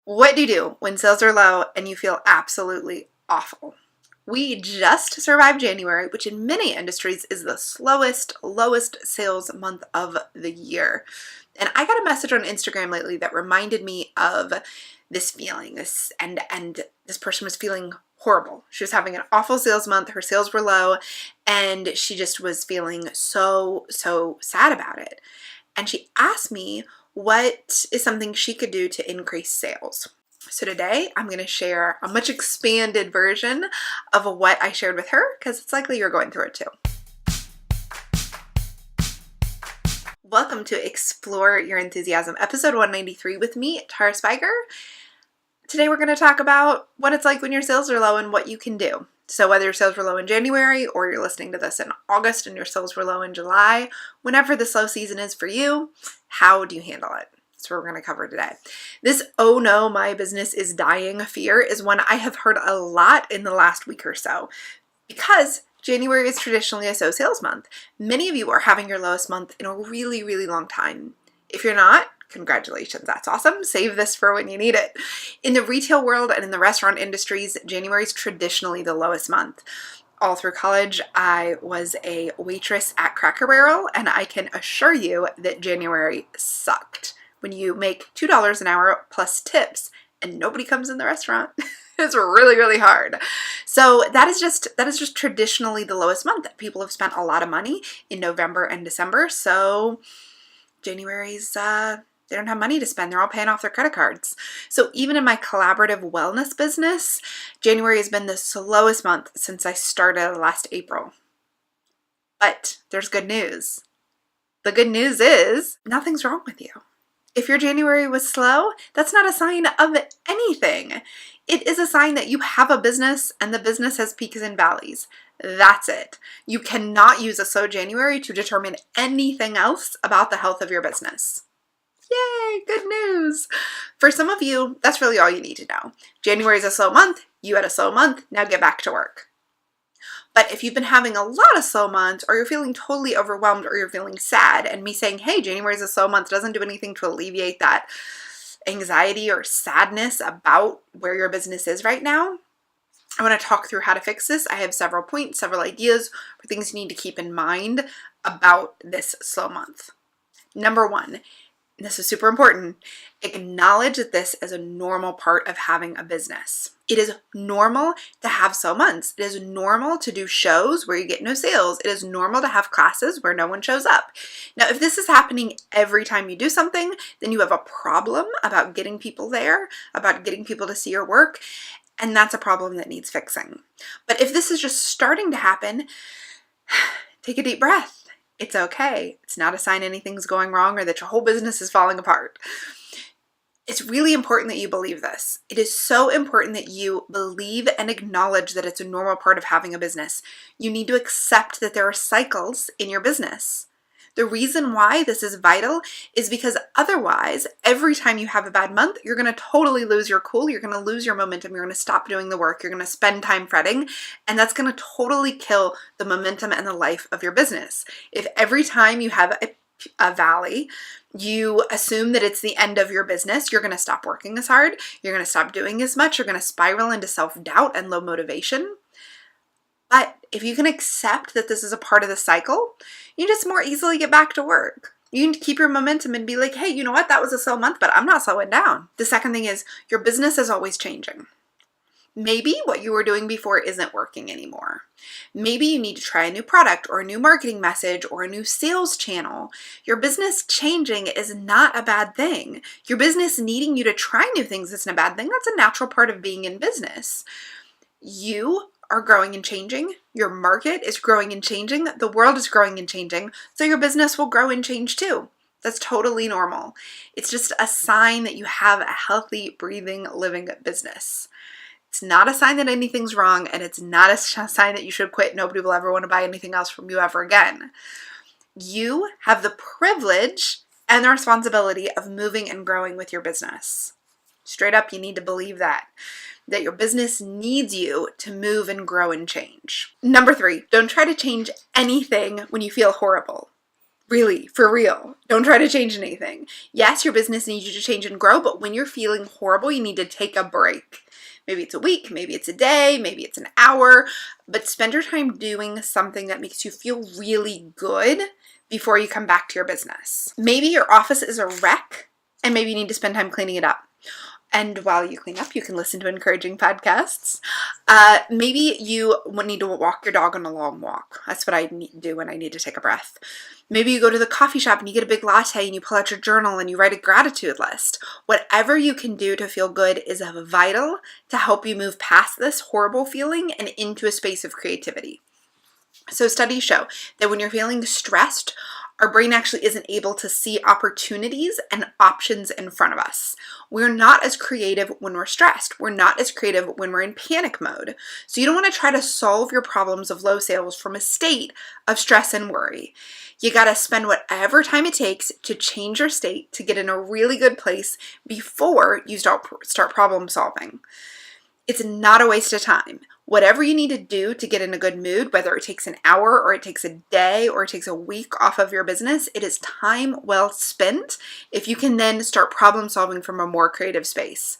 What do you do when sales are low and you feel absolutely awful? We just survived January, which in many industries is the lowest sales month of the year. And I got a message on Instagram lately that reminded me of this feeling. And this person was feeling horrible. She was having an awful sales month. Her sales were low, and she just was feeling so sad about it. And she asked me what is something she could do to increase sales. So today I'm going to share a much expanded version of what I shared with her, because it's likely you're going through it too. Welcome to Explore Your Enthusiasm, episode 193 with me, Tara Swiger. Today we're going to talk about what it's like when your sales are low and what you can do. So whether your sales were low in January or you're listening to this in August and your sales were low in July, whenever the slow season is for you, how do you handle it? That's what we're going to cover today. This "oh no, my business is dying" fear is one I have heard a lot in the last week or so, because January is traditionally a slow sales month. Many of you are having your lowest month in a really long time. If you're not, congratulations, that's awesome. Save this for when you need it. In the retail world and in the restaurant industries, January is traditionally the lowest month. All through college, I was a waitress at Cracker Barrel, and I can assure you that January sucked. When you make $2 an hour plus tips and nobody comes in the restaurant, it's really hard. So that is just traditionally the lowest month. People have spent a lot of money in November and December, so January's they don't have money to spend. They're all paying off their credit cards. So even in my collaborative wellness business, January has been the slowest month since I started last April. But there's good news. The good news is nothing's wrong with you. If your January was slow, that's not a sign of anything. It is a sign that you have a business and the business has peaks and valleys. That's it. You cannot use a slow January to determine anything else about the health of your business. Yay, good news. For some of you, that's really all you need to know. January is a slow month. You had a slow month. Now get back to work. But if you've been having a lot of slow months, or you're feeling totally overwhelmed, or you're feeling sad, and me saying, hey, January is a slow month doesn't do anything to alleviate that anxiety or sadness about where your business is right now, I want to talk through how to fix this. I have several points, several ideas for things you need to keep in mind about this slow month. Number one, this is super important, acknowledge that this is a normal part of having a business. It is normal to have slow months. It is normal to do shows where you get no sales. It is normal to have classes where no one shows up. Now, if this is happening every time you do something, then you have a problem about getting people there, about getting people to see your work, and that's a problem that needs fixing. But if this is just starting to happen, take a deep breath. It's okay. It's not a sign anything's going wrong or that your whole business is falling apart. It's really important that you believe this. It is so important that you believe and acknowledge that it's a normal part of having a business. You need to accept that there are cycles in your business. The reason why this is vital is because otherwise, every time you have a bad month, you're going to totally lose your cool. You're going to lose your momentum. You're going to stop doing the work. You're going to spend time fretting, and that's going to totally kill the momentum and the life of your business. If every time you have a valley, you assume that it's the end of your business, you're going to stop working as hard. You're going to stop doing as much. You're going to spiral into self-doubt and low motivation. But if you can accept that this is a part of the cycle, you just more easily get back to work. You can keep your momentum and be like, hey, you know what? That was a slow month, but I'm not slowing down. The second thing is your business is always changing. Maybe what you were doing before isn't working anymore. Maybe you need to try a new product or a new marketing message or a new sales channel. Your business changing is not a bad thing. Your business needing you to try new things isn't a bad thing. That's a natural part of being in business. You are growing and changing. Your market is growing and changing. The world is growing and changing. So your business will grow and change too. That's totally normal. It's just a sign that you have a healthy, breathing, living business. It's not a sign that anything's wrong, and it's not a sign that you should quit. Nobody will ever want to buy anything else from you ever again. You have the privilege and the responsibility of moving and growing with your business. Straight up, you need to believe that your business needs you to move and grow and change. Number three, don't try to change anything when you feel horrible. Really, for real. Don't try to change anything. Yes, your business needs you to change and grow, but when you're feeling horrible, you need to take a break. Maybe it's a week, maybe it's a day, maybe it's an hour, but spend your time doing something that makes you feel really good before you come back to your business. Maybe your office is a wreck and maybe you need to spend time cleaning it up. And while you clean up, you can listen to encouraging podcasts. Maybe you need to walk your dog on a long walk. That's what I do when I need to take a breath. Maybe you go to the coffee shop and you get a big latte and you pull out your journal and you write a gratitude list. Whatever you can do to feel good is vital to help you move past this horrible feeling and into a space of creativity. So studies show that when you're feeling stressed, our brain actually isn't able to see opportunities and options in front of us. We're not as creative when we're stressed. We're not as creative when we're in panic mode. So you don't want to try to solve your problems of low sales from a state of stress and worry. You got to spend whatever time it takes to change your state to get in a really good place before you start problem solving. It's not a waste of time. Whatever you need to do to get in a good mood, whether it takes an hour or it takes a day or it takes a week off of your business, it is time well spent if you can then start problem solving from a more creative space.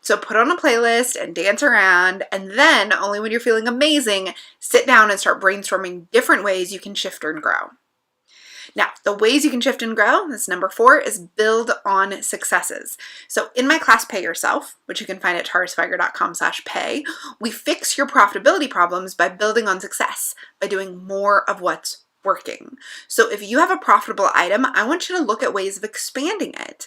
So put on a playlist and dance around, and then only when you're feeling amazing, sit down and start brainstorming different ways you can shift and grow. Now, the ways you can shift and grow, this number 4, is build on successes. So in my class, Pay Yourself, which you can find at taraswiger.com/pay, we fix your profitability problems by building on success, by doing more of what's working. So if you have a profitable item, I want you to look at ways of expanding it.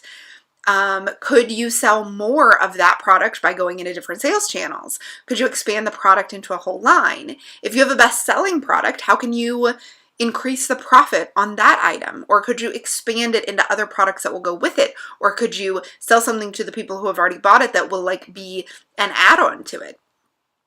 Could you sell more of that product by going into different sales channels? Could you expand the product into a whole line? If you have a best-selling product, how can you increase the profit on that item? Or could you expand it into other products that will go with it? Or could you sell something to the people who have already bought it that will be an add-on to it?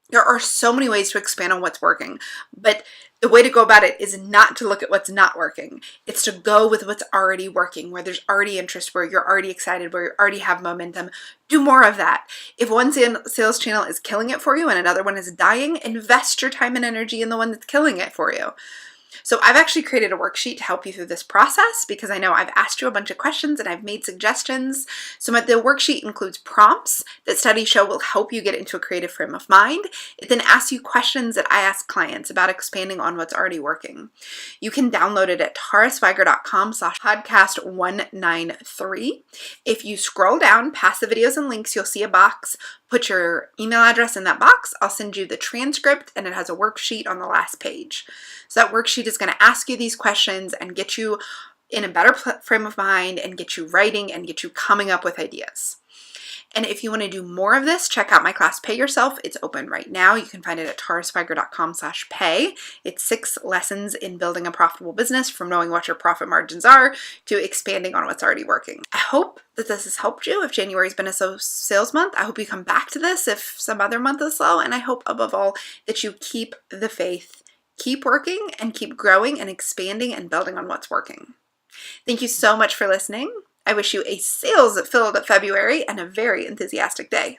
There are so many ways to expand on what's working, but the way to go about it is not to look at what's not working. It's to go with what's already working, where there's already interest, where you're already excited, where you already have momentum. Do more of that. If one sales channel is killing it for you and another one is dying, invest your time and energy in the one that's killing it for you. So I've actually created a worksheet to help you through this process because I know I've asked you a bunch of questions and I've made suggestions. So the worksheet includes prompts that studies show will help you get into a creative frame of mind. It then asks you questions that I ask clients about expanding on what's already working. You can download it at taraswiger.com/podcast193. If you scroll down past the videos and links, you'll see a box. Put your email address in that box. I'll send you the transcript and it has a worksheet on the last page. So that worksheet is going to ask you these questions and get you in a better frame of mind and get you writing and get you coming up with ideas. And if you want to do more of this, check out my class, Pay Yourself. It's open right now. You can find it at taraswiger.com/pay. It's 6 lessons in building a profitable business, from knowing what your profit margins are to expanding on what's already working. I hope that this has helped you. If January's been a slow sales month, I hope you come back to this if some other month is slow. And I hope above all that you keep the faith, keep working and keep growing and expanding and building on what's working. Thank you so much for listening. I wish you a sales-filled February and a very enthusiastic day.